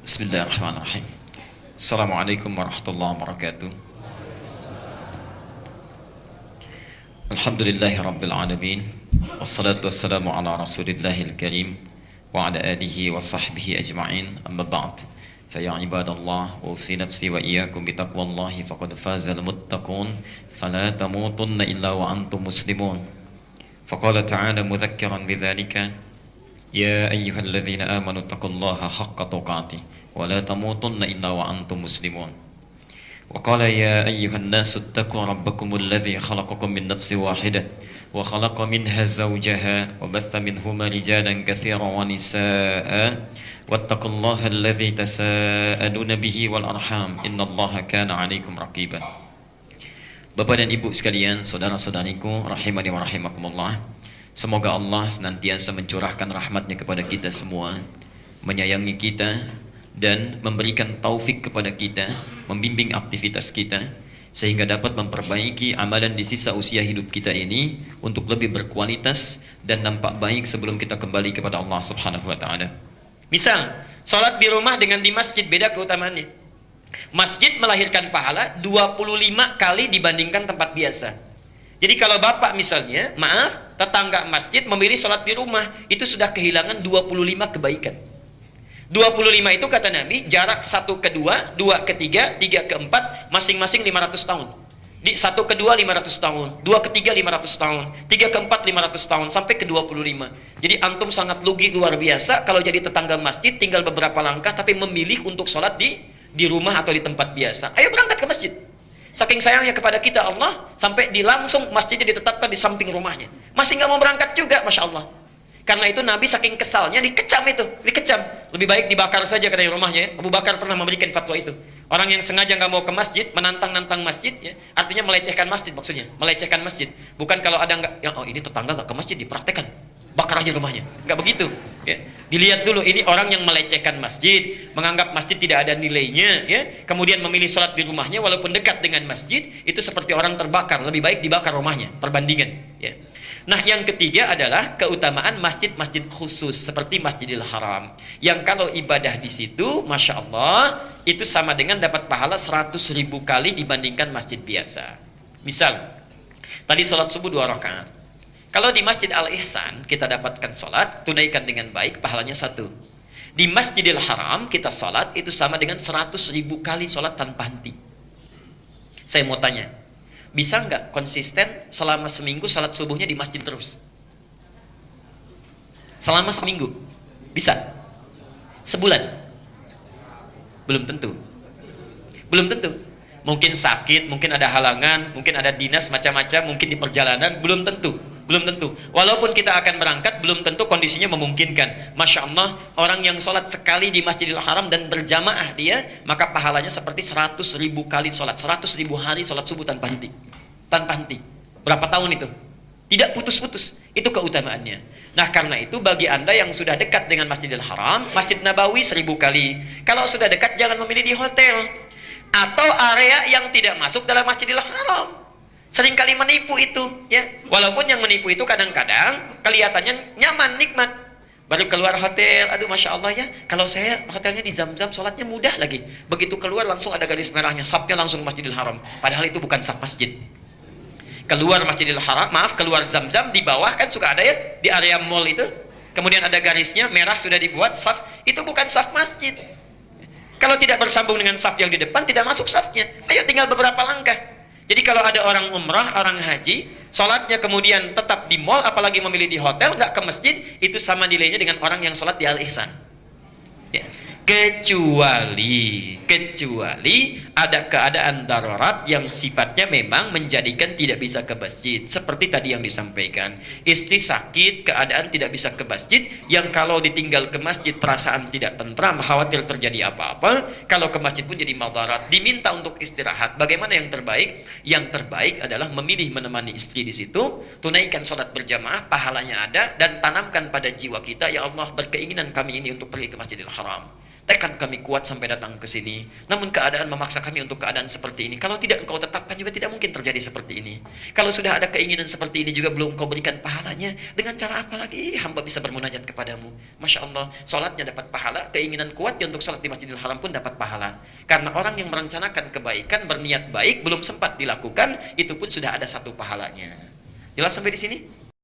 Bismillahirrahmanirrahim. Assalamualaikum warahmatullahi wabarakatuh. Alhamdulillahi rabbil alamin. Wassalatu wassalamu ala rasulillahil karim wa ala alihi wa sahbihi ajma'in. Amma ba'd. Fa ya ibadallah, usi nafsi wa iyyakum bi taqwallahi faqad fazal muttaqun fala tamutunna illa wa antum muslimun. Faqala ta'ala mudhakkiran bidzalika ya ayyuhalladzina amanu taqullaha haqqa tuqatih wa la tamutunna illa wa antum muslimun. Wa qala ya ayyuhan nasu ittaqu rabbakumul ladzi khalaqakum min nafsin wahidah wa khalaqa minha zawjaha wa batha minhuma rijalan katsiran wa nisaa'a wattaqullaha alladzi tasaaluna bihi wal arham innallaha kana 'alaikum raqiba. Bapak dan Ibu sekalian, saudara-saudariku rahimani wa rahimakumullah. Semoga Allah senantiasa mencurahkan rahmatnya kepada kita semua, menyayangi kita, dan memberikan taufik kepada kita, membimbing aktivitas kita, sehingga dapat memperbaiki amalan di sisa usia hidup kita ini untuk lebih berkualitas dan nampak baik sebelum kita kembali kepada Allah Subhanahu wa Ta'ala. Misal, sholat di rumah dengan di masjid beda keutamaannya. Masjid melahirkan pahala 25 kali dibandingkan tempat biasa. Jadi kalau bapak misalnya, tetangga masjid memilih sholat di rumah, itu sudah kehilangan 25 kebaikan. 25 itu kata Nabi, jarak 1 ke 2, 2 ke 3, 3 ke 4, masing-masing 500 tahun. Di 1 ke 2 500 tahun, 2 ke 3 500 tahun, 3 ke 4 500 tahun, sampai ke 25. Jadi antum sangat lugi luar biasa kalau jadi tetangga masjid, tinggal beberapa langkah, tapi memilih untuk sholat di rumah atau di tempat biasa. Ayo berangkat ke masjid. Saking sayangnya kepada kita Allah, sampai langsung masjidnya ditetapkan di samping rumahnya. Masih nggak mau berangkat juga, Masya Allah. Karena itu Nabi saking kesalnya dikecam. Lebih baik dibakar saja katanya rumahnya ya. Abu Bakar pernah memberikan fatwa itu. Orang yang sengaja nggak mau ke masjid, menantang-nantang masjid ya, artinya melecehkan masjid maksudnya. Melecehkan masjid. Bukan kalau ada ini tetangga nggak ke masjid dipraktekkan. Bakar aja rumahnya. Nggak begitu. Ya. Dilihat dulu ini orang yang melecehkan masjid, menganggap masjid tidak ada nilainya ya. Kemudian memilih sholat di rumahnya walaupun dekat dengan masjid, itu seperti orang terbakar. Lebih baik dibakar rumahnya. Perbandingan ya. Nah yang ketiga adalah keutamaan masjid-masjid khusus seperti Masjidil Haram, yang kalau ibadah di situ Masya Allah itu sama dengan dapat pahala 100.000 kali dibandingkan masjid biasa. Misal tadi sholat subuh 2 rakaat, kalau di Masjid Al-Ihsan kita dapatkan sholat, tunaikan dengan baik, pahalanya 1. Di Masjidil Haram kita sholat itu sama dengan 100.000 kali sholat tanpa henti. Saya mau tanya, bisa nggak konsisten selama seminggu salat subuhnya di masjid terus? Selama seminggu? Bisa? Sebulan? Belum tentu. Belum tentu. Mungkin sakit, mungkin ada halangan, mungkin ada dinas macam-macam, mungkin di perjalanan, belum tentu. Belum tentu. Walaupun kita akan berangkat, belum tentu kondisinya memungkinkan. Masya Allah, orang yang sholat sekali di Masjidil Haram dan berjamaah dia, maka pahalanya seperti 100.000 kali sholat, 100.000 hari sholat subuh tanpa henti. Tanpa henti. Berapa tahun itu? Tidak putus-putus. Itu keutamaannya. Nah karena itu bagi anda yang sudah dekat dengan Masjidil Haram, Masjid Nabawi 1000 kali. Kalau sudah dekat jangan memilih di hotel atau area yang tidak masuk dalam Masjidil Haram. Seringkali menipu itu ya. Walaupun yang menipu itu kadang-kadang kelihatannya nyaman, nikmat. Baru keluar hotel, aduh Masya Allah ya, kalau saya hotelnya di Zam-Zam, sholatnya mudah lagi. Begitu keluar langsung ada garis merahnya, safnya langsung Masjidil Haram. Padahal itu bukan saf masjid. Keluar Masjidil Haram, keluar Zam-Zam, di bawah kan suka ada ya, di area mall itu. Kemudian ada garisnya, merah sudah dibuat, saf, itu bukan saf masjid. Kalau tidak bersambung dengan saf yang di depan, tidak masuk safnya. Ayo tinggal beberapa langkah. Jadi kalau ada orang umrah, orang haji, sholatnya kemudian tetap di mall, apalagi memilih di hotel, nggak ke masjid, itu sama nilainya dengan orang yang sholat di Al-Ihsan. Ya. Kecuali ada keadaan darurat yang sifatnya memang menjadikan tidak bisa ke masjid. Seperti tadi yang disampaikan, istri sakit, keadaan tidak bisa ke masjid, yang kalau ditinggal ke masjid perasaan tidak tentram, khawatir terjadi apa-apa, kalau ke masjid pun jadi madarat, diminta untuk istirahat. Bagaimana yang terbaik? Yang terbaik adalah memilih menemani istri di situ, tunaikan sholat berjamaah, pahalanya ada, dan tanamkan pada jiwa kita, ya Allah berkeinginan kami ini untuk pergi ke Masjidil Haram. Tekad kami kuat sampai datang ke sini. Namun keadaan memaksa kami untuk keadaan seperti ini. Kalau tidak engkau tetapkan juga tidak mungkin terjadi seperti ini. Kalau sudah ada keinginan seperti ini juga belum engkau berikan pahalanya, dengan cara apa lagi hamba bisa bermunajat kepadamu? Masya Allah, sholatnya dapat pahala, keinginan kuatnya untuk sholat di Masjidil Haram pun dapat pahala. Karena orang yang merencanakan kebaikan, berniat baik, belum sempat dilakukan, itu pun sudah ada satu pahalanya. Jelas sampai di sini?